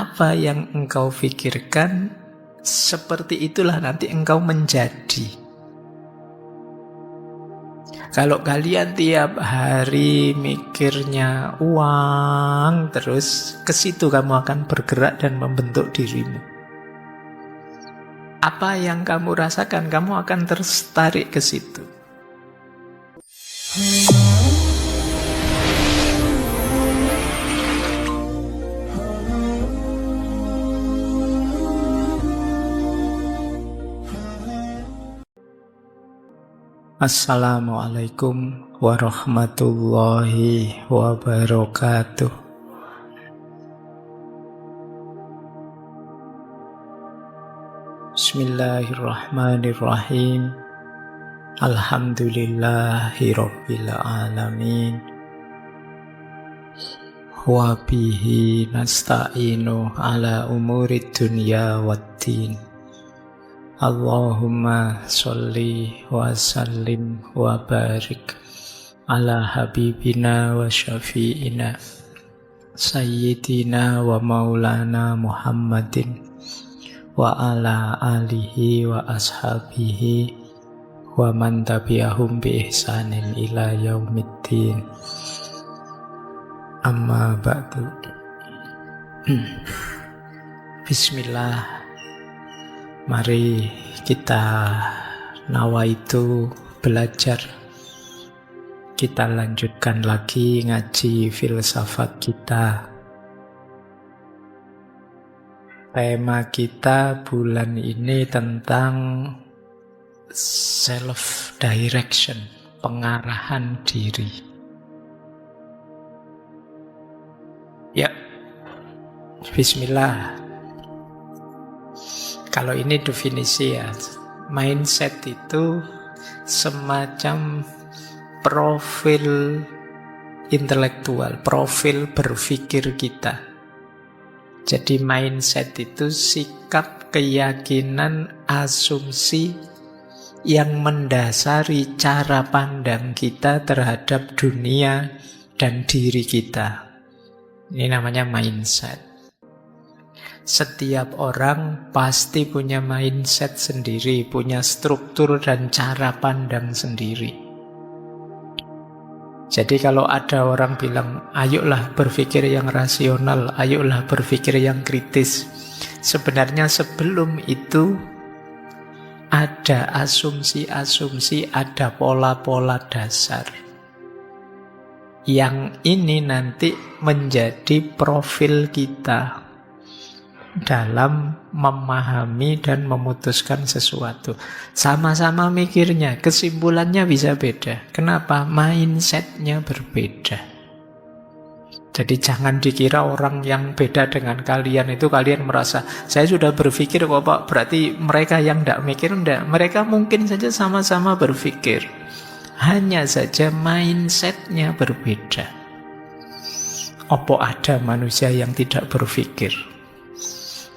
Apa yang engkau pikirkan, seperti itulah nanti engkau menjadi. Kalau kalian tiap hari mikirnya uang, terus ke situ kamu akan bergerak dan membentuk dirimu. Apa yang kamu rasakan, kamu akan tertarik ke situ. Assalamualaikum warahmatullahi wabarakatuh. Bismillahirrahmanirrahim. Alhamdulillahi rabbil alamin. Wa bihi nasta'inu ala umurid dunya waddin. Allahumma sholli wa sallim wa barik ala habibina wa syafi'ina sayyidina wa maulana Muhammadin wa ala alihi wa ashabihi wa man tabi'ahum bi ihsanin ila yaumiddin. Amma ba'du. Bismillah. Mari kita nawaitu belajar. Kita lanjutkan lagi ngaji filsafat kita. Tema kita bulan ini tentang self-direction, pengarahan diri. Ya, bismillah. Kalau ini definisi ya, mindset itu semacam profil intelektual, profil berpikir kita. Jadi mindset itu sikap, keyakinan, asumsi yang mendasari cara pandang kita terhadap dunia dan diri kita. Ini namanya mindset. Setiap orang pasti punya mindset sendiri, punya struktur dan cara pandang sendiri. Jadi kalau ada orang bilang, ayolah berpikir yang rasional, ayolah berpikir yang kritis, sebenarnya sebelum itu ada asumsi-asumsi, ada pola-pola dasar. Yang ini nanti menjadi profil kita dalam memahami dan memutuskan sesuatu. Sama-sama mikirnya, kesimpulannya bisa beda. Kenapa? Mindsetnya berbeda. Jadi jangan dikira orang yang beda dengan kalian itu kalian merasa, saya sudah berpikir kok Pak, berarti mereka yang tidak mikir, tidak. Mereka mungkin saja sama-sama berpikir. Hanya saja mindsetnya berbeda. Apa ada manusia yang tidak berpikir?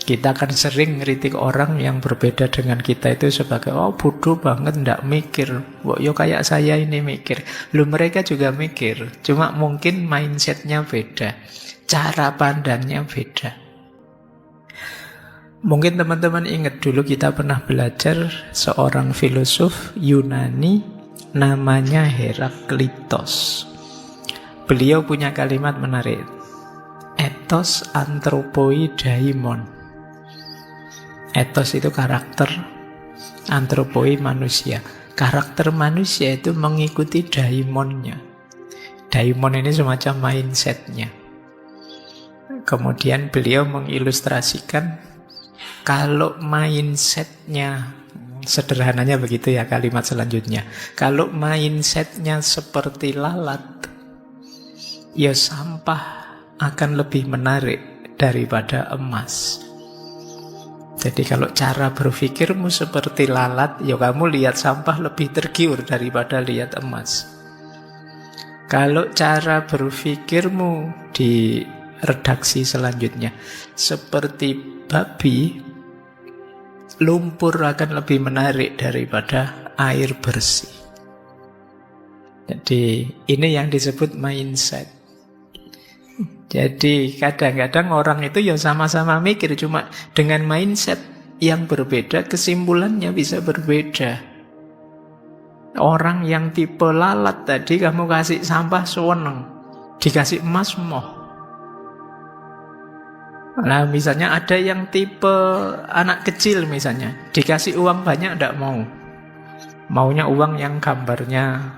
Kita kan sering ngeritik orang yang berbeda dengan kita itu sebagai, oh bodoh banget, ndak mikir. Wah, yo kayak saya ini mikir. Loh, mereka juga mikir. Cuma mungkin mindsetnya beda. Cara pandangnya beda. Mungkin teman-teman ingat dulu kita pernah belajar seorang filosof Yunani namanya Heraklitos. Beliau punya kalimat menarik. Ethos anthropoi daimon. Ethos itu karakter, antropoi manusia. Karakter manusia itu mengikuti daimonnya. Daimon ini semacam mindsetnya. Kemudian beliau mengilustrasikan kalau mindsetnya, sederhananya begitu ya kalimat selanjutnya. Kalau mindsetnya seperti lalat, ya sampah akan lebih menarik daripada emas. Jadi kalau cara berpikirmu seperti lalat, ya kamu lihat sampah lebih tergiur daripada lihat emas. Kalau cara berpikirmu di redaksi selanjutnya seperti babi, lumpur akan lebih menarik daripada air bersih. Jadi ini yang disebut mindset. Jadi kadang-kadang orang itu ya sama-sama mikir, cuma dengan mindset yang berbeda, kesimpulannya bisa berbeda. Orang yang tipe lalat tadi, kamu kasih sampah seneng, dikasih emas moh. Nah misalnya ada yang tipe anak kecil misalnya, dikasih uang banyak tidak mau. Maunya uang yang gambarnya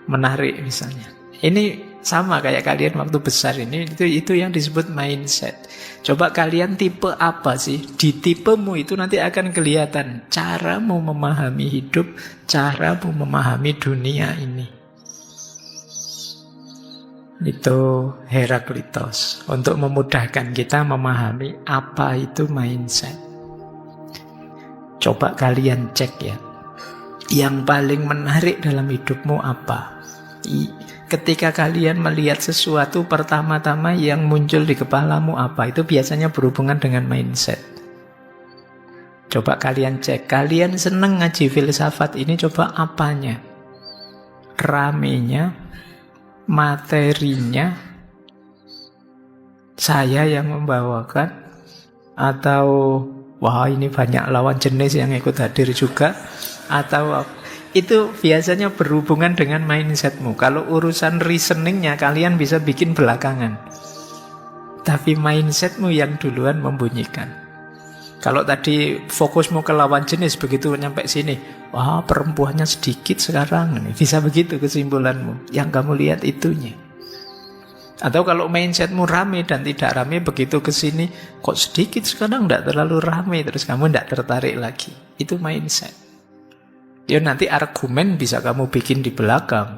menarik misalnya. Ini sama kayak kalian waktu besar ini, itu yang disebut mindset. Coba kalian tipe apa sih? Di tipemu itu nanti akan kelihatan caramu memahami hidup, caramu memahami dunia ini. Itu Heraklitos untuk memudahkan kita memahami apa itu mindset. Coba kalian cek ya, yang paling menarik dalam hidupmu apa? Ketika kalian melihat sesuatu, pertama-tama yang muncul di kepalamu apa? Itu biasanya berhubungan dengan mindset. Coba kalian cek, kalian seneng ngaji filsafat ini, coba apanya? Ramenya, materinya, saya yang membawakan, atau wah ini banyak lawan jenis yang ikut hadir juga, atau itu biasanya berhubungan dengan mindsetmu. Kalau urusan reasoningnya kalian bisa bikin belakangan, tapi mindsetmu yang duluan membunyikan. Kalau tadi fokusmu ke lawan jenis, begitu nyampe sini, wah perempuannya sedikit sekarang, bisa begitu kesimpulanmu. Yang kamu lihat itunya. Atau kalau mindsetmu rame dan tidak rame, begitu ke sini, kok sedikit sekarang, tidak terlalu rame, terus kamu tidak tertarik lagi. Itu mindset. Ya nanti argumen bisa kamu bikin di belakang.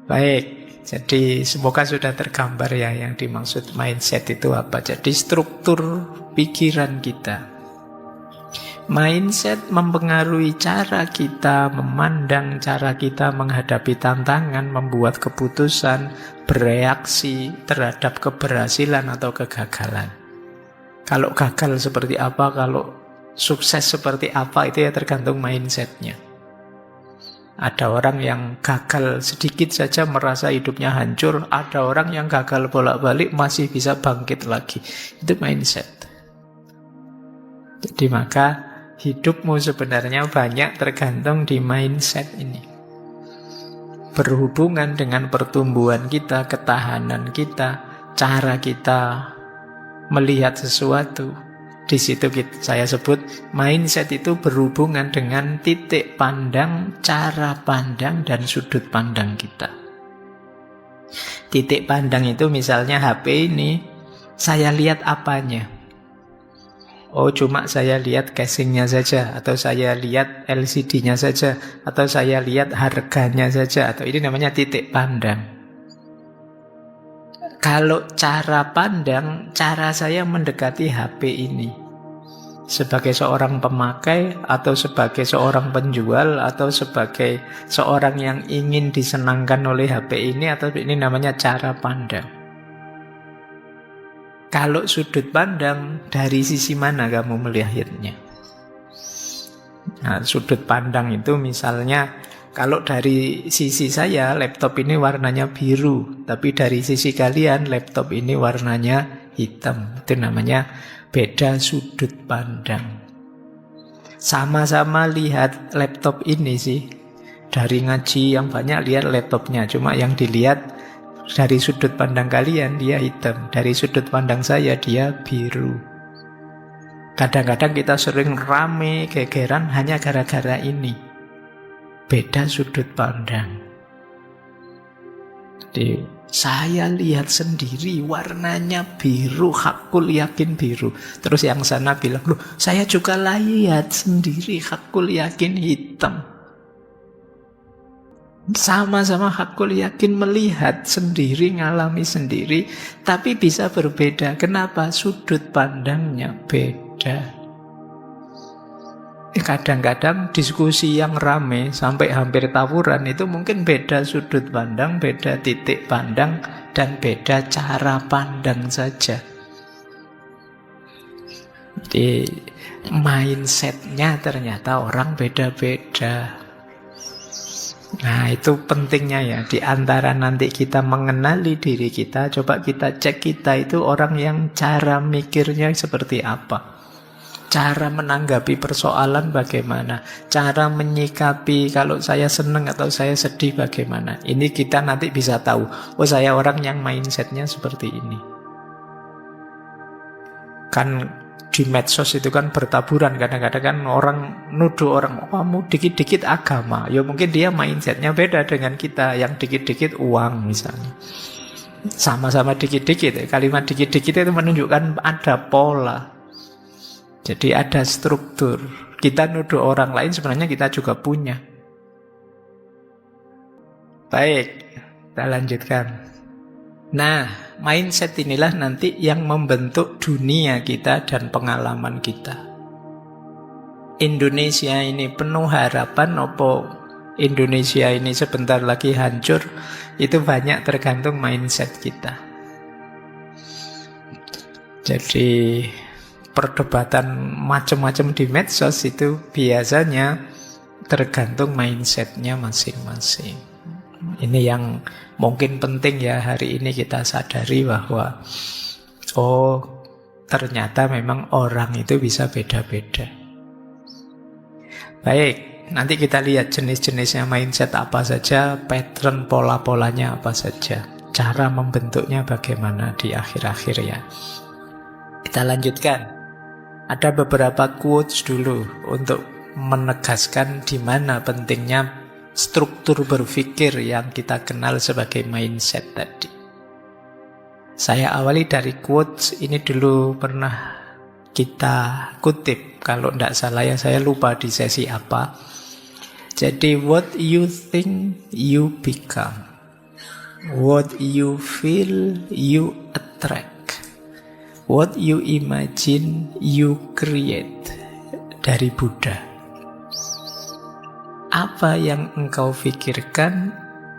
Baik, jadi semoga sudah tergambar ya yang dimaksud mindset itu apa. Jadi struktur pikiran kita. Mindset mempengaruhi cara kita memandang, cara kita menghadapi tantangan, membuat keputusan, bereaksi terhadap keberhasilan atau kegagalan. Kalau gagal seperti apa, kalau sukses seperti apa, itu ya tergantung mindsetnya. Ada orang yang gagal sedikit saja merasa hidupnya hancur, ada orang yang gagal bolak-balik masih bisa bangkit lagi. Itu mindset. Jadi maka hidupmu sebenarnya banyak tergantung di mindset ini. Berhubungan dengan pertumbuhan kita, ketahanan kita, cara kita melihat sesuatu. Di situ saya sebut mindset itu berhubungan dengan titik pandang, cara pandang, dan sudut pandang kita. Titik pandang itu misalnya HP ini, saya lihat apanya? Oh cuma saya lihat casingnya saja, atau saya lihat LCD-nya saja, atau saya lihat harganya saja, atau ini namanya titik pandang. Kalau cara pandang, cara saya mendekati HP ini sebagai seorang pemakai, atau sebagai seorang penjual, atau sebagai seorang yang ingin disenangkan oleh HP ini, atau ini namanya cara pandang. Kalau sudut pandang, dari sisi mana kamu melihatnya? Nah, sudut pandang itu misalnya, kalau dari sisi saya, laptop ini warnanya biru, tapi dari sisi kalian, laptop ini warnanya hitam. Itu namanya beda sudut pandang. Sama-sama lihat laptop ini sih. Dari ngaji yang banyak lihat laptopnya, cuma yang dilihat dari sudut pandang kalian dia hitam, dari sudut pandang saya dia biru. Kadang-kadang kita sering rame, gegeran hanya gara-gara ini. Beda sudut pandang. Jadi saya lihat sendiri warnanya biru, hakul yakin biru. Terus yang sana bilang, loh saya juga lihat sendiri, hakul yakin hitam. Sama-sama hakul yakin melihat sendiri, ngalami sendiri, tapi bisa berbeda. Kenapa? Sudut pandangnya beda. Kadang-kadang diskusi yang rame sampai hampir tawuran itu mungkin beda sudut pandang, beda titik pandang, dan beda cara pandang saja. Jadi mindsetnya ternyata orang beda-beda. Nah, itu pentingnya ya. Di antara nanti kita mengenali diri kita, coba kita cek kita itu orang yang cara mikirnya seperti apa. Cara menanggapi persoalan bagaimana. Cara menyikapi kalau saya senang atau saya sedih bagaimana. Ini kita nanti bisa tahu. Oh, saya orang yang mindsetnya seperti ini. Kan di medsos itu kan bertaburan, kadang-kadang kan orang nuduh orang, oh, kamu dikit-dikit agama. Ya mungkin dia mindsetnya beda dengan kita yang dikit-dikit uang misalnya. Sama-sama dikit-dikit. Kalimat dikit-dikit itu menunjukkan ada pola. Jadi ada struktur. Kita nuduh orang lain sebenarnya kita juga punya. Baik, kita lanjutkan. Nah, mindset inilah nanti yang membentuk dunia kita dan pengalaman kita. Indonesia ini penuh harapan, opo Indonesia ini sebentar lagi hancur, itu banyak tergantung mindset kita. Jadi perdebatan macam-macam di medsos itu biasanya tergantung mindsetnya masing-masing. Ini yang mungkin penting ya hari ini kita sadari bahwa oh ternyata memang orang itu bisa beda-beda. Baik, nanti kita lihat jenis-jenisnya mindset apa saja, pattern pola-polanya apa saja, cara membentuknya bagaimana di akhir-akhir ya. Kita lanjutkan. Ada beberapa quotes dulu untuk menegaskan di mana pentingnya struktur berpikir yang kita kenal sebagai mindset tadi. Saya awali dari quotes ini dulu pernah kita kutip. Kalau tidak salah ya, saya lupa di sesi apa. Jadi, what you think, you become. What you feel, you attract. What you imagine, you create. Dari Buddha. Apa yang engkau pikirkan,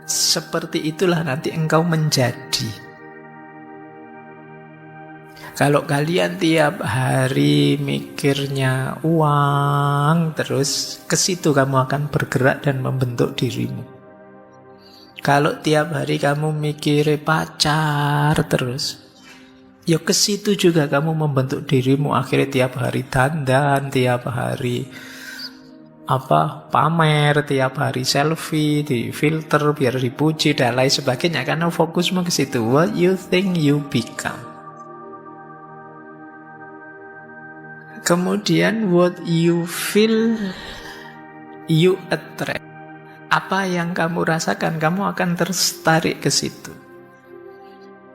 seperti itulah nanti engkau menjadi. Kalau kalian tiap hari mikirnya uang, terus ke situ kamu akan bergerak dan membentuk dirimu. Kalau tiap hari kamu mikir pacar terus, ya ke situ juga kamu membentuk dirimu. Akhirnya tiap hari dandan, tiap hari pamer, tiap hari selfie, di filter biar dipuji dan lain sebagainya, karena fokusmu ke situ. What you think, you become. Kemudian what you feel, you attract. Apa yang kamu rasakan, kamu akan tertarik ke situ.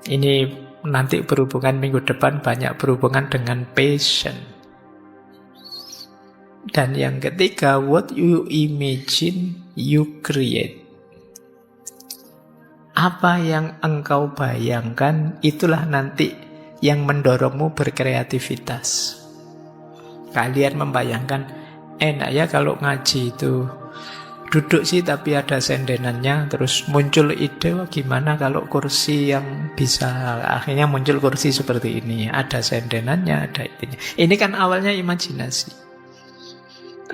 Ini nanti berhubungan minggu depan banyak berhubungan dengan passion. Dan yang ketiga, what you imagine, you create. Apa yang engkau bayangkan, itulah nanti yang mendorongmu berkreativitas. Kalian membayangkan, enak ya kalau ngaji itu duduk sih tapi ada sendenannya, terus muncul ide, wah gimana kalau kursi yang bisa, akhirnya muncul kursi seperti ini, ada sendenannya, ada itunya. Ini kan awalnya imajinasi.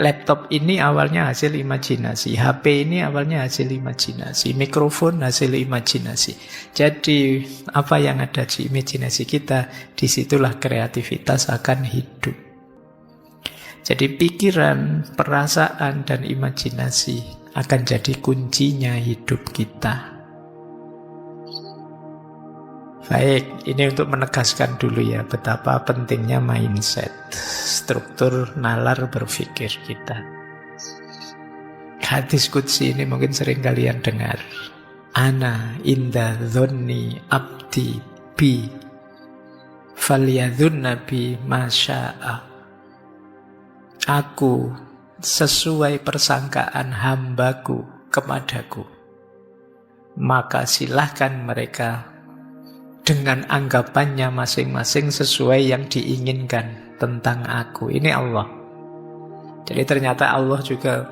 Laptop ini awalnya hasil imajinasi, HP ini awalnya hasil imajinasi, mikrofon hasil imajinasi. Jadi apa yang ada di imajinasi kita, disitulah kreativitas akan hidup. Jadi pikiran, perasaan, dan imajinasi akan jadi kuncinya hidup kita. Baik, ini untuk menegaskan dulu ya betapa pentingnya mindset, struktur nalar berpikir kita. Hadis qudsi ini mungkin sering kalian dengar. Ana inda dhonni abdi bi falyadhunna bi masya'a. Aku sesuai persangkaan hambaku kepadaku, maka silahkan mereka dengan anggapannya masing-masing sesuai yang diinginkan tentang aku. Ini Allah. Jadi ternyata Allah juga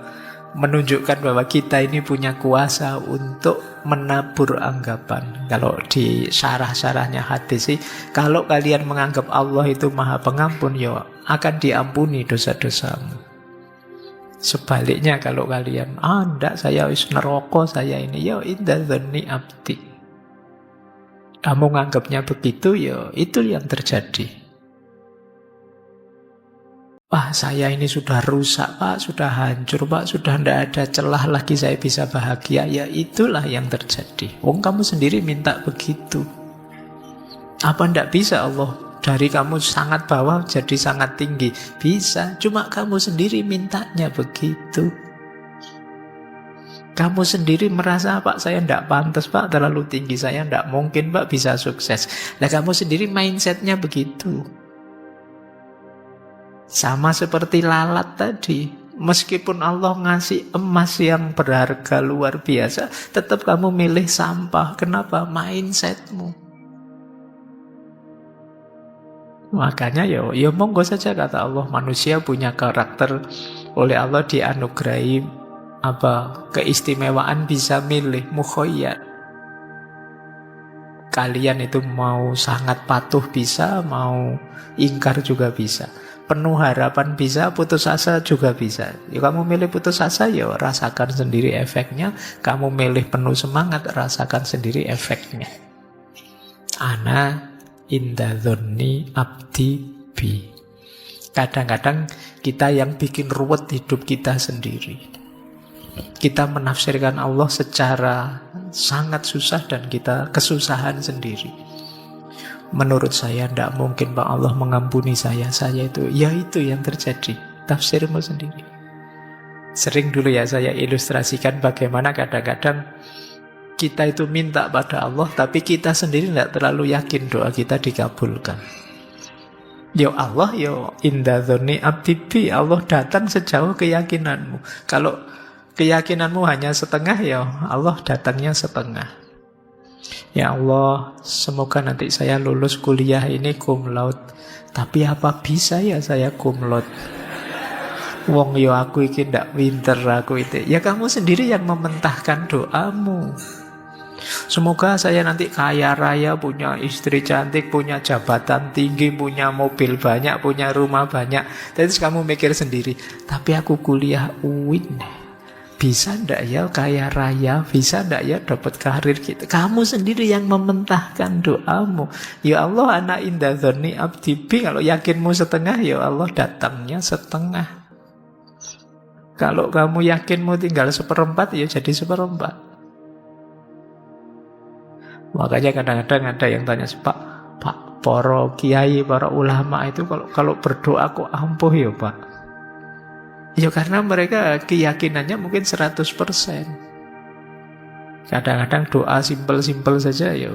menunjukkan bahwa kita ini punya kuasa untuk menabur anggapan. Kalau di syarah-syarahnya hadis sih, kalau kalian menganggap Allah itu maha pengampun, ya akan diampuni dosa-dosamu. Sebaliknya kalau kalian, enggak, saya wis neraka, saya ini, ya inda dzanni abdi. Kamu nganggapnya begitu, ya itu yang terjadi. Wah, saya ini sudah rusak, Pak, sudah hancur, Pak, sudah tidak ada celah lagi saya bisa bahagia. Ya itulah yang terjadi. Wong kamu sendiri minta begitu. Apa tidak bisa Allah dari kamu sangat bawah jadi sangat tinggi? Bisa, cuma kamu sendiri mintanya begitu. Kamu sendiri merasa, Pak, saya tidak pantas, Pak, terlalu tinggi, saya tidak mungkin, Pak, bisa sukses. Nah, kamu sendiri mindsetnya begitu. Sama seperti lalat tadi. Meskipun Allah ngasih emas yang berharga luar biasa, tetap kamu milih sampah. Kenapa? Mindsetmu. Makanya ya monggo saja, kata Allah, manusia punya karakter, oleh Allah dianugerahi keistimewaan bisa milih, mukhayyar. Kalian itu mau sangat patuh bisa, mau ingkar juga bisa. Penuh harapan bisa, putus asa juga bisa. Ya kamu milih putus asa, ya rasakan sendiri efeknya. Kamu milih penuh semangat, rasakan sendiri efeknya. Ana inda dzanni abdi bi. Kadang-kadang kita yang bikin ruwet hidup kita sendiri. Kita menafsirkan Allah secara sangat susah dan kita kesusahan sendiri. Menurut saya tidak mungkin, Pak, Allah mengampuni saya itu. Ya itu yang terjadi. Tafsirmu sendiri. Sering dulu ya saya ilustrasikan bagaimana kadang-kadang kita itu minta pada Allah, tapi kita sendiri tidak terlalu yakin doa kita dikabulkan. Ya Allah, ya inda dzanni abdi bi, Allah datang sejauh keyakinanmu. Kalau keyakinanmu hanya setengah, ya Allah datangnya setengah. Ya Allah, semoga nanti saya lulus kuliah ini cum laude. Tapi apa bisa ya saya cum laude? Wong yo aku iki ndak pinter aku itu. Ya kamu sendiri yang mementahkan doamu. Semoga saya nanti kaya raya, punya istri cantik, punya jabatan tinggi, punya mobil banyak, punya rumah banyak. Terus kamu mikir sendiri, tapi aku kuliah UIN, bisa ndak ya kaya raya, bisa ndak ya dapat karir gitu. Kamu sendiri yang mementahkan doamu. Ya Allah, ana inda dzanni abdi bi. Kalau yakinmu setengah, ya Allah datangnya setengah. Kalau kamu yakinmu tinggal 1/4, ya jadi 1/4. Makanya kadang-kadang ada yang tanya, Pak, para kiai, para ulama itu kalau berdoa kok ampuh ya, Pak? Ya karena mereka keyakinannya mungkin 100%. Kadang-kadang doa simpel-simpel saja ya.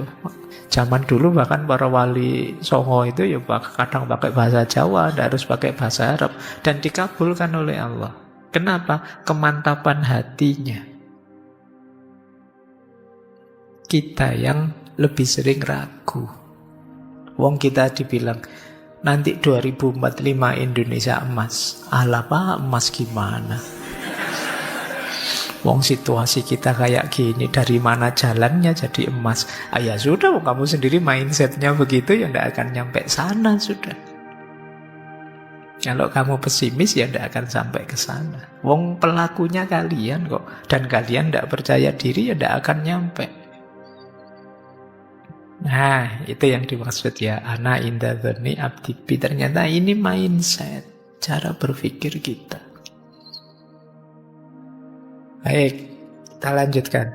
Zaman dulu bahkan para wali songo itu ya kadang pakai bahasa Jawa, tidak harus pakai bahasa Arab, dan dikabulkan oleh Allah. Kenapa? Kemantapan hatinya. Kita yang lebih sering ragu. Wong kita dibilang nanti 2045 Indonesia emas. Alah Pak, emas gimana? Wong situasi kita kayak gini, dari mana jalannya jadi emas? Ya sudah, kamu sendiri mindsetnya begitu, ya tidak akan nyampe sana sudah. Kalau kamu pesimis, ya tidak akan sampai ke sana. Wong pelakunya kalian kok, dan kalian tidak percaya diri, ya tidak akan nyampe. Nah, itu yang dimaksud ya, ana inda dzanni abdi bi. Ternyata ini mindset, cara berpikir kita. Baik, kita lanjutkan.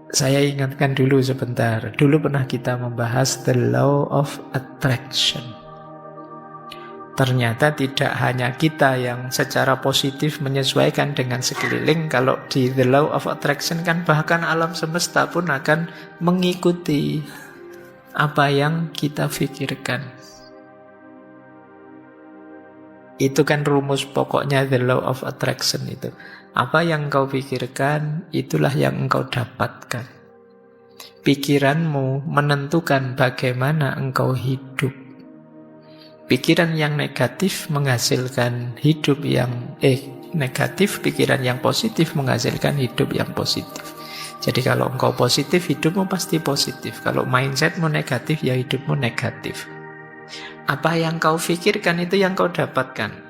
Saya ingatkan dulu sebentar. Dulu pernah kita membahas the law of attraction. Ternyata tidak hanya kita yang secara positif menyesuaikan dengan sekeliling. Kalau di the law of attraction kan bahkan alam semesta pun akan mengikuti apa yang kita pikirkan. Itu kan rumus pokoknya the law of attraction itu. Apa yang engkau pikirkan, itulah yang engkau dapatkan. Pikiranmu menentukan bagaimana engkau hidup. Pikiran yang negatif menghasilkan hidup yang negatif, pikiran yang positif menghasilkan hidup yang positif. Jadi kalau engkau positif, hidupmu pasti positif. Kalau mindsetmu negatif, ya hidupmu negatif. Apa yang kau pikirkan itu yang kau dapatkan.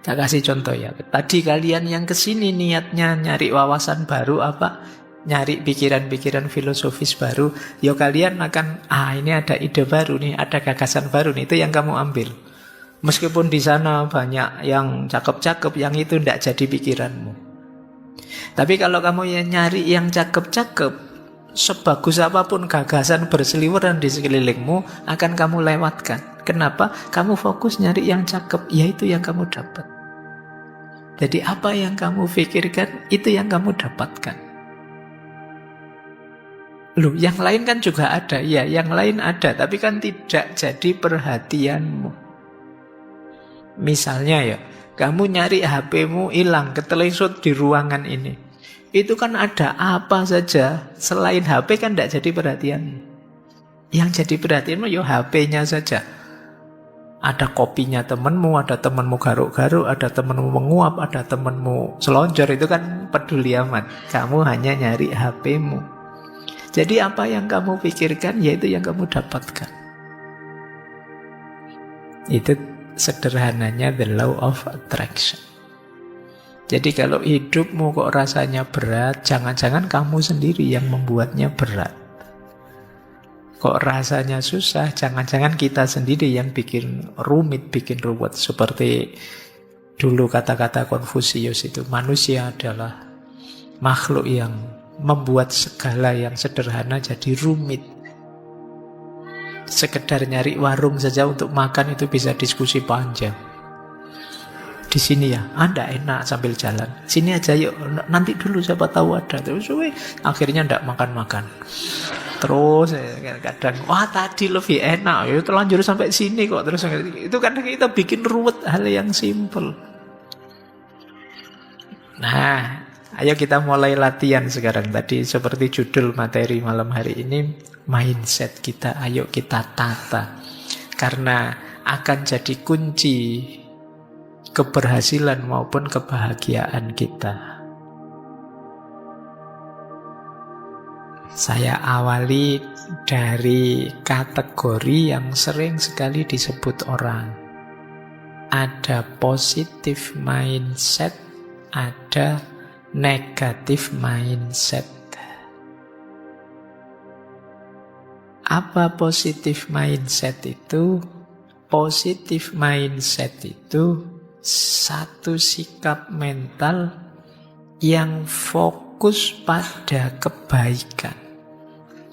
Tak kasih contoh ya. Tadi kalian yang kesini niatnya nyari wawasan baru apa? Nyari pikiran-pikiran filosofis baru. Ya kalian akan, ini ada ide baru nih, ada gagasan baru nih. Itu yang kamu ambil. Meskipun di sana banyak yang cakep-cakep, yang itu tidak jadi pikiranmu. Tapi kalau kamu yang nyari yang cakep-cakep, sebagus apapun gagasan berseliweran di sekelilingmu, akan kamu lewatkan. Kenapa? Kamu fokus nyari yang cakep, yaitu yang kamu dapat. Jadi apa yang kamu pikirkan, itu yang kamu dapatkan. Loh, yang lain kan juga ada. Ya, yang lain ada, tapi kan tidak jadi perhatianmu. Misalnya ya, kamu nyari HP-mu hilang, ketelengsut di ruangan ini. Itu kan ada apa saja, selain HP kan tidak jadi perhatianmu. Yang jadi perhatianmu ya HP-nya saja. Ada kopinya temenmu, ada temenmu garuk-garuk, ada temenmu menguap, ada temenmu selonjor. Itu kan peduli amat. Kamu hanya nyari HP-mu. Jadi apa yang kamu pikirkan, yaitu yang kamu dapatkan. Itu sederhananya the law of attraction. Jadi kalau hidupmu kok rasanya berat, jangan-jangan kamu sendiri yang membuatnya berat. Kok rasanya susah, jangan-jangan kita sendiri yang bikin rumit, bikin ruwet. Seperti dulu kata-kata Konfusius itu, manusia adalah makhluk yang membuat segala yang sederhana jadi rumit. Sekedar nyari warung saja untuk makan itu bisa diskusi panjang. Di sini ya, Anda enak sambil jalan. Sini aja yuk, nanti dulu siapa tahu ada. Terus akhirnya ndak makan-makan. Terus kadang, wah tadi lebih enak, ya terlanjur sampai sini kok. Terus itu kadang kita bikin ruwet hal yang simple. Nah, ayo kita mulai latihan sekarang. Tadi seperti judul materi malam hari ini, mindset kita, ayo kita tata. Karena akan jadi kunci keberhasilan maupun kebahagiaan kita. Saya awali dari kategori yang sering sekali disebut orang. Ada positive mindset, ada negative mindset. Apa positive mindset itu? Positive mindset itu satu sikap mental yang fokus pada kebaikan.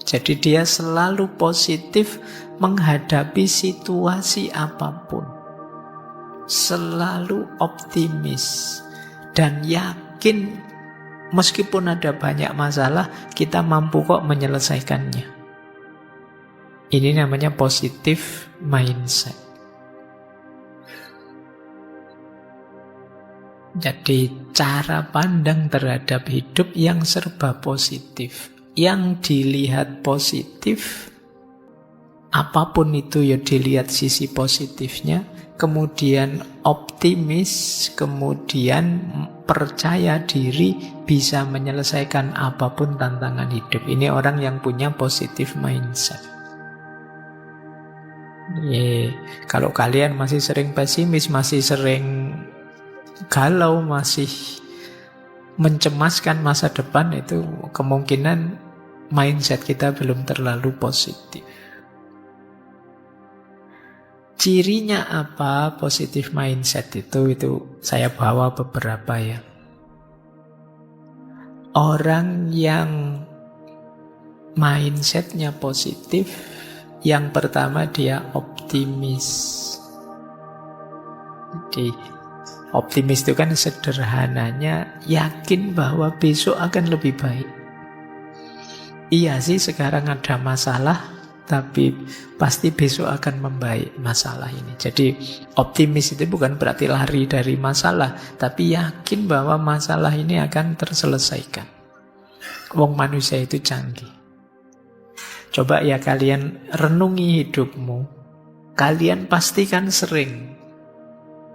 Jadi dia selalu positif menghadapi situasi apapun. Selalu optimis dan yakin meskipun ada banyak masalah, kita mampu kok menyelesaikannya. Ini namanya positive mindset. Jadi cara pandang terhadap hidup yang serba positif. Yang dilihat positif, apapun itu ya dilihat sisi positifnya, kemudian optimis, kemudian percaya diri bisa menyelesaikan apapun tantangan hidup. Ini orang yang punya positive mindset. Kalau kalian masih sering pesimis, masih sering galau, masih mencemaskan masa depan, itu kemungkinan mindset kita belum terlalu positif. Cirinya apa positive mindset itu saya bawa beberapa ya. Orang yang mindsetnya positif, yang pertama dia optimis. Jadi optimis itu kan sederhananya yakin bahwa besok akan lebih baik. Iya sih sekarang ada masalah, tapi pasti besok akan membaik masalah ini. Jadi optimis itu bukan berarti lari dari masalah, tapi yakin bahwa masalah ini akan terselesaikan. Wong manusia itu canggih. Coba ya kalian renungi hidupmu. Kalian pasti kan sering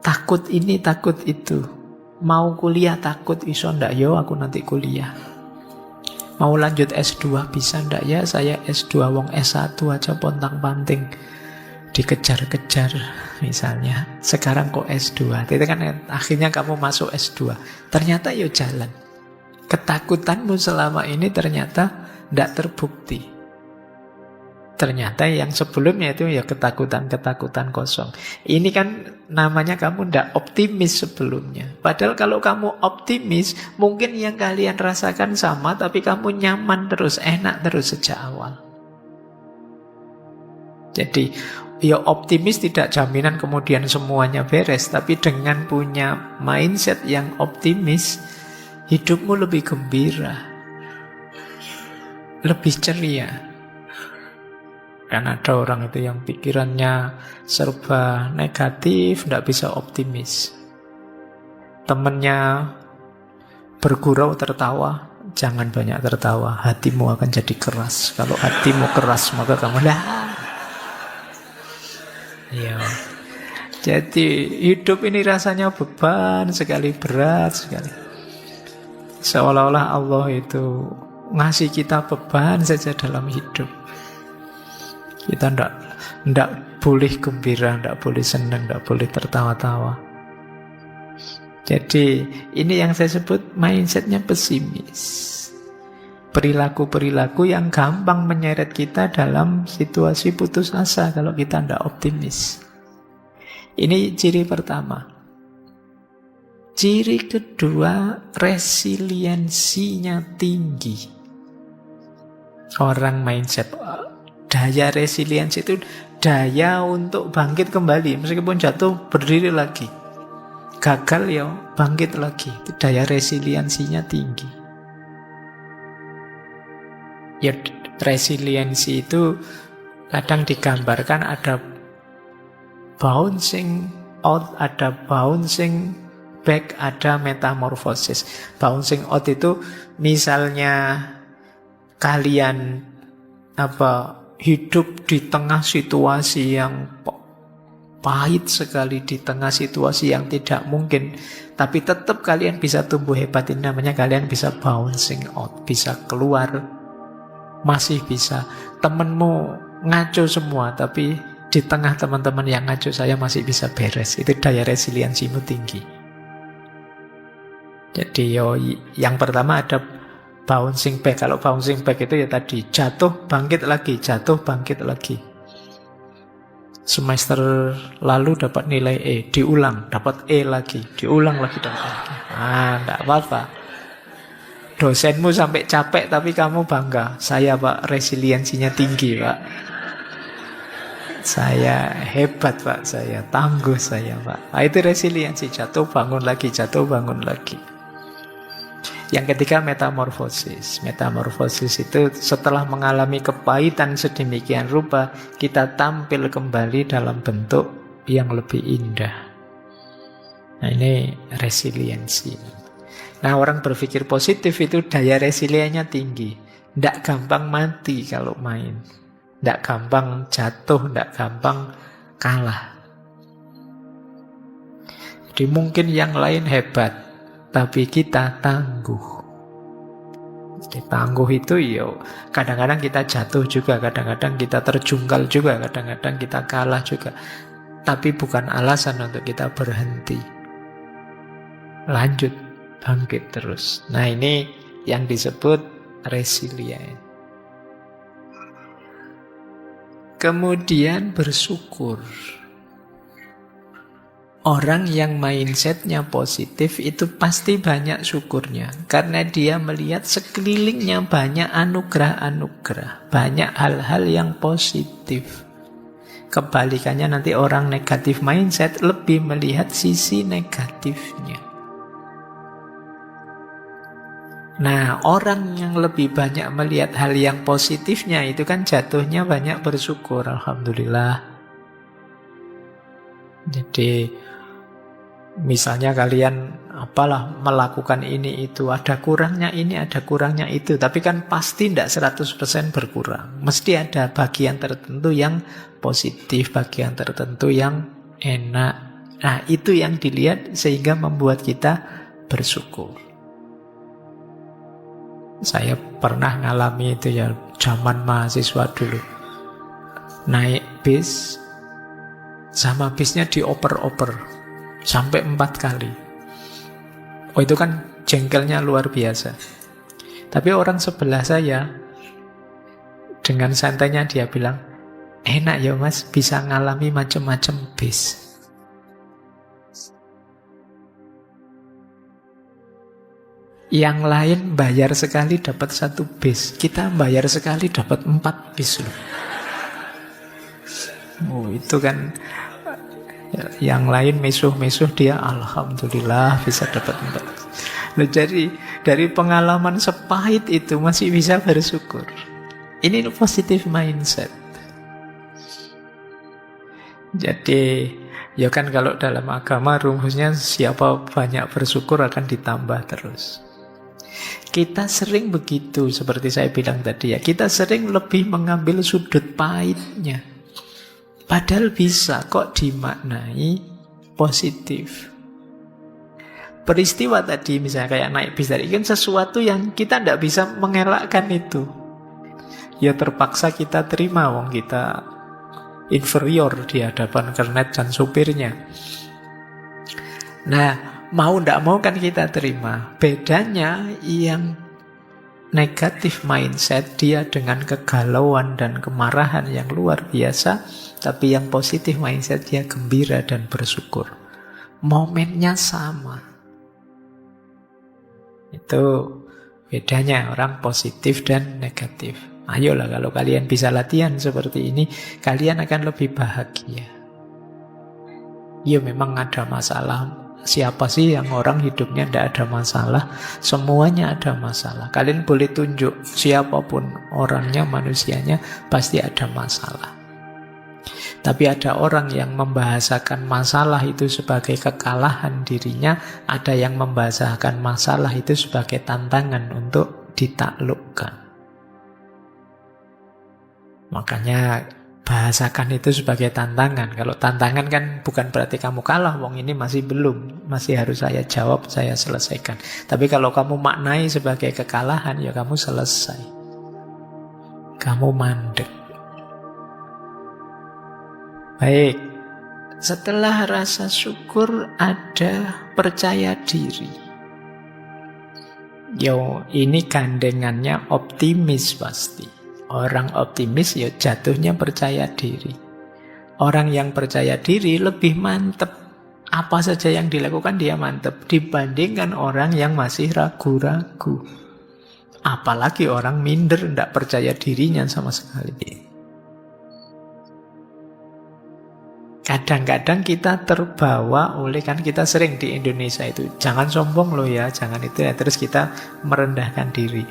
takut ini, takut itu. Mau kuliah takut, iso ndak yo aku nanti kuliah. Mau lanjut S2 bisa ndak ya, saya S2 wong S1 aja pontang-panting. dikejar-kejar misalnya. Sekarang kok S2, itu kan akhirnya kamu masuk S2. Ternyata ya jalan. Ketakutanmu selama ini ternyata tidak terbukti. Ternyata yang sebelumnya itu ya ketakutan-ketakutan kosong. Ini kan namanya kamu tidak optimis sebelumnya. Padahal kalau kamu optimis, mungkin yang kalian rasakan sama, tapi kamu nyaman terus, enak terus sejak awal. Jadi ya optimis tidak jaminan kemudian semuanya beres, tapi dengan punya mindset yang optimis, hidupmu lebih gembira, lebih ceria. Kan ada orang itu yang pikirannya serba negatif, tidak bisa optimis. Temennya bergurau tertawa, jangan banyak tertawa, hatimu akan jadi keras. Kalau hatimu keras, maka kamu ya. Jadi hidup ini rasanya beban sekali, berat sekali. Seolah-olah Allah itu ngasih kita beban saja dalam hidup. Kita ndak boleh gembira, ndak boleh senang, ndak boleh tertawa-tawa. Jadi ini yang saya sebut mindsetnya pesimis. Perilaku-perilaku yang gampang menyeret kita dalam situasi putus asa kalau kita ndak optimis. Ini ciri pertama. Ciri kedua, resiliensinya tinggi. Orang mindset daya resiliensi itu daya untuk bangkit kembali. Meskipun jatuh, berdiri lagi. Gagal ya, bangkit lagi. Itu daya resiliensinya tinggi. Ya, resiliensi itu kadang digambarkan ada bouncing out, ada bouncing back, ada metamorfosis. Bouncing out itu misalnya kalian hidup di tengah situasi yang pahit sekali, di tengah situasi yang tidak mungkin, tapi tetap kalian bisa tumbuh hebat. Ini namanya kalian bisa bouncing out, bisa keluar, masih bisa. Temenmu ngaco semua, tapi di tengah teman-teman yang ngaco saya masih bisa beres. Itu daya resiliensimu tinggi. Jadi yang pertama ada bouncing back. Kalau bouncing back itu ya tadi, jatuh, bangkit lagi, jatuh, bangkit lagi. Semester lalu dapat nilai E, diulang, dapat E lagi, diulang lagi, dapat E lagi. Enggak apa-apa. Dosenmu sampai capek, tapi kamu bangga. Saya Pak, resiliensinya tinggi Pak. Saya hebat Pak, saya tangguh saya Pak. Nah, itu resiliensi, jatuh, bangun lagi, jatuh, bangun lagi. Yang ketiga metamorfosis. Metamorfosis itu setelah mengalami kepahitan sedemikian rupa, kita tampil kembali dalam bentuk yang lebih indah. Nah ini resiliensi. Nah orang berpikir positif itu daya resiliennya tinggi. Tidak gampang mati kalau main. Tidak gampang jatuh, tidak gampang kalah. Jadi mungkin yang lain hebat, tapi kita tangguh. Jadi tangguh itu kadang-kadang kita jatuh juga, kadang-kadang kita terjungkal juga, kadang-kadang kita kalah juga. Tapi bukan alasan untuk kita berhenti. Lanjut, bangkit terus. Nah ini yang disebut resilient. Kemudian bersyukur. Orang yang mindsetnya positif itu pasti banyak syukurnya. Karena dia melihat sekelilingnya banyak anugerah-anugerah. Banyak hal-hal yang positif. Kebalikannya nanti orang negatif mindset lebih melihat sisi negatifnya. Nah, orang yang lebih banyak melihat hal yang positifnya itu kan jatuhnya banyak bersyukur. Alhamdulillah. Jadi misalnya kalian melakukan ini itu, ada kurangnya ini, ada kurangnya itu, tapi kan pasti tidak 100% berkurang. Mesti ada bagian tertentu yang positif, bagian tertentu yang enak. Nah itu yang dilihat sehingga membuat kita bersyukur. Saya pernah ngalami itu ya zaman mahasiswa dulu. Naik bis sama bisnya dioper-oper sampai 4 kali. Oh, itu kan jengkelnya luar biasa. Tapi orang sebelah saya dengan santainya dia bilang, enak ya mas, bisa ngalami macam-macam bis. Yang lain bayar sekali dapat 1 bis, kita bayar sekali dapat 4 bis loh. Oh, itu kan yang lain misuh-misuh, dia alhamdulillah bisa dapat 4. Nah, jadi dari pengalaman sepahit itu masih bisa bersyukur. Ini positive mindset. Jadi ya kan kalau dalam agama rumusnya siapa banyak bersyukur akan ditambah terus. Kita sering begitu, seperti saya bilang tadi ya, kita sering lebih mengambil sudut pahitnya. Padahal bisa kok dimaknai positif. Peristiwa tadi misalnya kayak naik bis tadi kan sesuatu yang kita tidak bisa mengelakkan itu. Ya terpaksa kita terima, wong kita inferior di hadapan kernet dan supirnya. Nah, mau tidak mau kan kita terima. Bedanya yang negatif mindset, dia dengan kegalauan dan kemarahan yang luar biasa. Tapi yang positif mindset, dia gembira dan bersyukur. Momennya sama. Itu bedanya orang positif dan negatif. Ayolah kalau kalian bisa latihan seperti ini, kalian akan lebih bahagia. Ya memang ada masalah. Siapa sih yang orang hidupnya tidak ada masalah? Semuanya ada masalah. Kalian boleh tunjuk siapapun orangnya, manusianya, pasti ada masalah. Tapi ada orang yang membahasakan masalah itu sebagai kekalahan dirinya, ada yang membahasakan masalah itu sebagai tantangan untuk ditaklukkan. Makanya bahasakan itu sebagai tantangan. Kalau tantangan kan bukan berarti kamu kalah, wong ini masih belum, masih harus saya jawab, saya selesaikan. Tapi kalau kamu maknai sebagai kekalahan, ya kamu selesai. Kamu mandek. Baik, setelah rasa syukur ada percaya diri. Yo, ini gandengannya optimis pasti. Orang optimis ya jatuhnya percaya diri. Orang yang percaya diri lebih mantep. Apa saja yang dilakukan dia mantep dibandingkan orang yang masih ragu-ragu. Apalagi orang minder, tidak percaya dirinya sama sekali. Kadang-kadang kita terbawa oleh, kan kita sering di Indonesia itu, jangan sombong loh ya, jangan itu ya, terus kita merendahkan diri.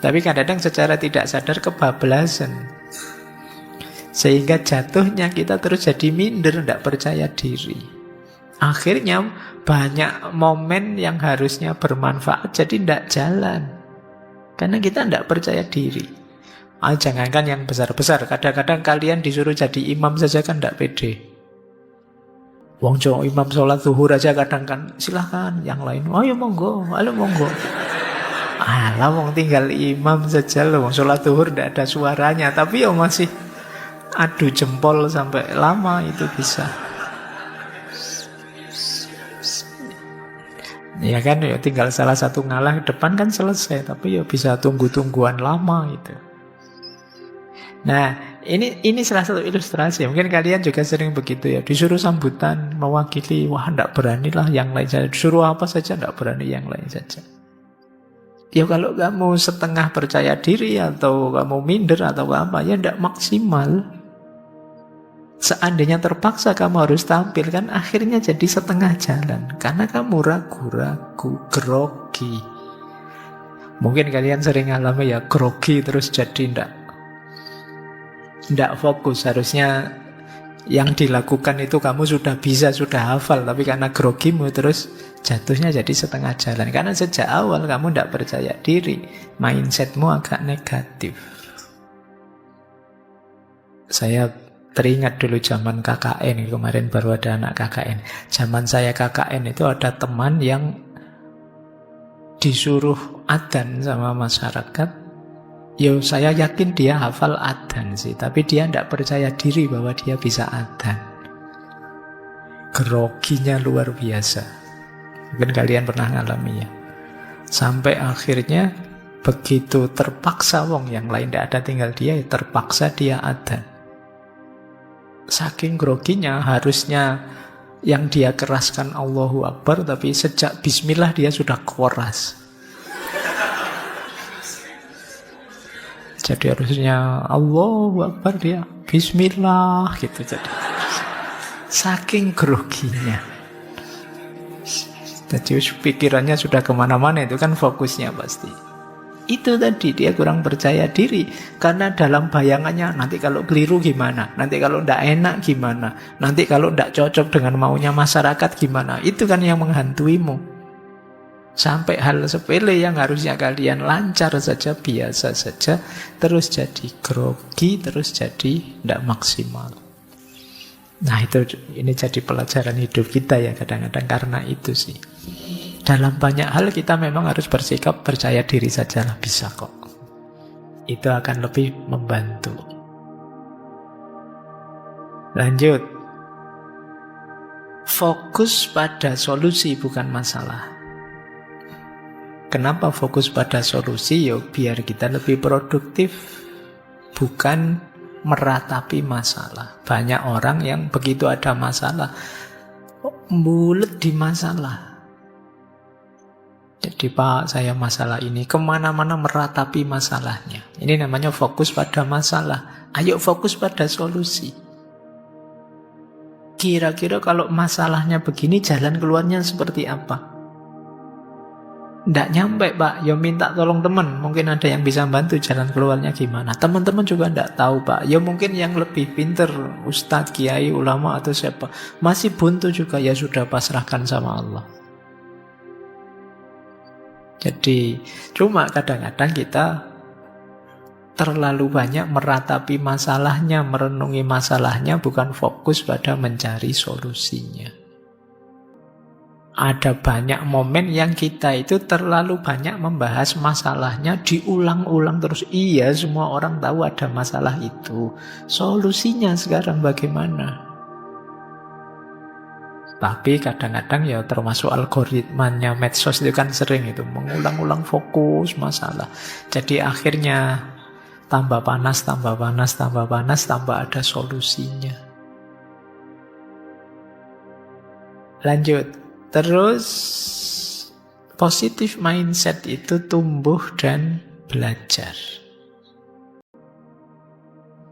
Tapi kadang-kadang secara tidak sadar kebablasan. Sehingga jatuhnya kita terus jadi minder, tidak percaya diri. Akhirnya banyak momen yang harusnya bermanfaat jadi tidak jalan. Karena kita tidak percaya diri. Jangankan yang besar-besar, kadang-kadang kalian disuruh jadi imam saja kan tidak pede. Wong Jawa imam sholat zuhur aja kadang kan silahkan, yang lain ayo monggo, alah wong tinggal imam saja loh, wong sholat zuhur tidak ada suaranya, tapi ya masih adu jempol sampai lama itu bisa. Ya kan, ya tinggal salah satu ngalah depan kan selesai, tapi ya bisa tunggu-tungguan lama itu. Nah, ini salah satu ilustrasi. Mungkin kalian juga sering begitu ya. Disuruh sambutan, mewakili, wah tidak beranilah yang lain saja. Disuruh apa saja tidak berani yang lain saja. Ya kalau kamu setengah percaya diri atau kamu minder atau apa, ya tidak maksimal. Seandainya terpaksa kamu harus tampil, kan akhirnya jadi setengah jalan. Karena kamu ragu-ragu, grogi. Mungkin kalian sering alami ya, grogi terus jadi tidak fokus. Harusnya yang dilakukan itu kamu sudah bisa, sudah hafal, tapi karena grogimu terus jatuhnya jadi setengah jalan. Karena sejak awal kamu tidak percaya diri, mindsetmu agak negatif. Saya teringat dulu zaman KKN, kemarin baru ada anak KKN. Zaman saya KKN itu ada teman yang disuruh adzan sama masyarakat. Yo, saya yakin dia hafal adzan sih, tapi dia tidak percaya diri bahwa dia bisa adzan. groginya luar biasa. Mungkin kalian pernah ngalami ya. Sampai akhirnya begitu terpaksa wong yang lain tidak ada, tinggal dia, terpaksa dia ada. Saking groginya, harusnya yang dia keraskan Allahu Akbar, tapi sejak bismillah dia sudah keras. Jadi harusnya Allahu Akbar, dia bismillah gitu. Jadi saking groginya, jadi pikirannya sudah kemana-mana, itu kan fokusnya pasti. Itu tadi dia kurang percaya diri. Karena dalam bayangannya, nanti kalau keliru gimana, nanti kalau tidak enak gimana, nanti kalau tidak cocok dengan maunya masyarakat gimana. Itu kan yang menghantuimu. Sampai hal sepele yang harusnya kalian lancar saja, biasa saja, terus jadi grogi, terus jadi tidak maksimal. Nah ini jadi pelajaran hidup kita ya kadang-kadang. Karena itu sih, dalam banyak hal kita memang harus bersikap percaya diri sajalah, bisa kok. Itu akan lebih membantu. Lanjut. Fokus pada solusi bukan masalah. Kenapa fokus pada solusi? Ya biar kita lebih produktif, bukan meratapi masalah. Banyak orang yang begitu ada masalah, bulet di masalah. Jadi Pak, saya masalah ini, kemana-mana meratapi masalahnya. Ini namanya fokus pada masalah. Ayo fokus pada solusi. Kira-kira kalau masalahnya begini, jalan keluarnya seperti apa? Nggak nyampe Pak, ya minta tolong teman. Mungkin ada yang bisa bantu jalan keluarnya gimana. Teman-teman juga nggak tahu Pak. Ya mungkin yang lebih pinter, ustadz, kiai, ulama atau siapa. Masih buntu juga, ya sudah pasrahkan sama Allah. Jadi cuma kadang-kadang kita terlalu banyak meratapi masalahnya, merenungi masalahnya, bukan fokus pada mencari solusinya. Ada banyak momen yang kita itu terlalu banyak membahas masalahnya, diulang-ulang terus. Iya, semua orang tahu ada masalah itu. Solusinya sekarang bagaimana? Tapi kadang-kadang ya termasuk algoritmanya medsos itu kan sering itu mengulang-ulang fokus masalah. Jadi akhirnya tambah panas, tambah panas, tambah panas, tambah ada solusinya. Lanjut. Terus positive mindset itu tumbuh dan belajar.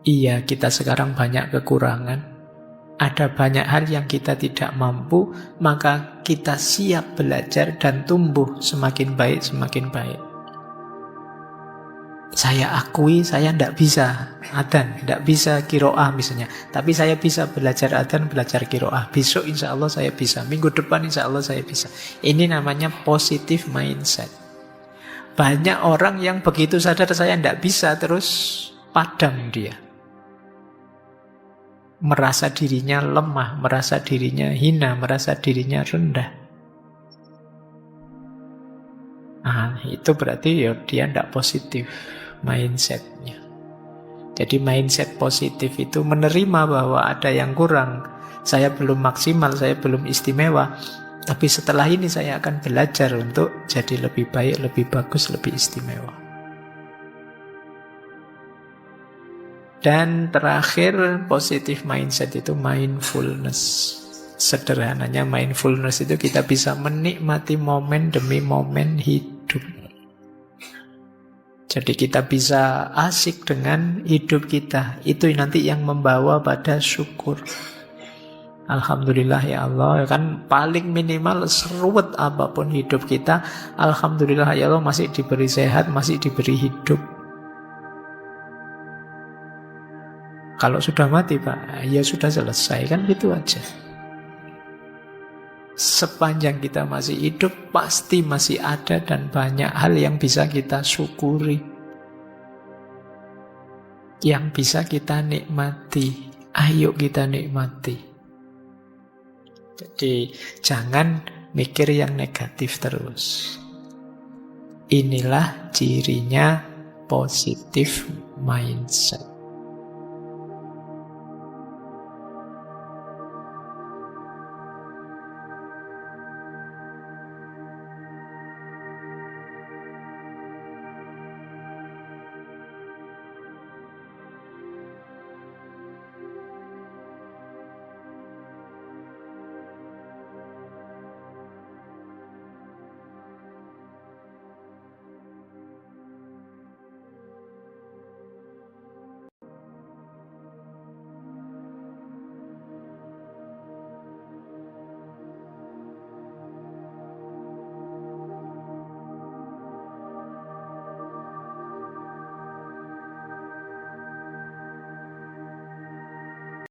Iya, kita sekarang banyak kekurangan. Ada banyak hal yang kita tidak mampu, maka kita siap belajar dan tumbuh semakin baik, semakin baik. Saya akui saya tidak bisa adzan, tidak bisa qiraah misalnya. Tapi saya bisa belajar adzan, belajar qiraah. Besok insya Allah saya bisa, minggu depan insya Allah saya bisa. Ini namanya positive mindset. Banyak orang yang begitu sadar saya tidak bisa, terus padam dia. Merasa dirinya lemah, merasa dirinya hina, merasa dirinya rendah. Nah, itu berarti ya dia tidak positif mindsetnya. Jadi mindset positif itu menerima bahwa ada yang kurang. Saya belum maksimal, saya belum istimewa. Tapi setelah ini saya akan belajar untuk jadi lebih baik, lebih bagus, lebih istimewa. Dan terakhir, positive mindset itu mindfulness. Sederhananya mindfulness itu kita bisa menikmati momen demi momen hidup. Jadi kita bisa asik dengan hidup kita. Itu nanti yang membawa pada syukur. Alhamdulillah ya Allah, kan paling minimal seruat apapun hidup kita, alhamdulillah ya Allah masih diberi sehat, masih diberi hidup. Kalau sudah mati Pak, ya sudah selesai, kan gitu aja. Sepanjang kita masih hidup, pasti masih ada dan banyak hal yang bisa kita syukuri, yang bisa kita nikmati. Ayo kita nikmati. Jadi jangan mikir yang negatif terus. Inilah cirinya positive mindset.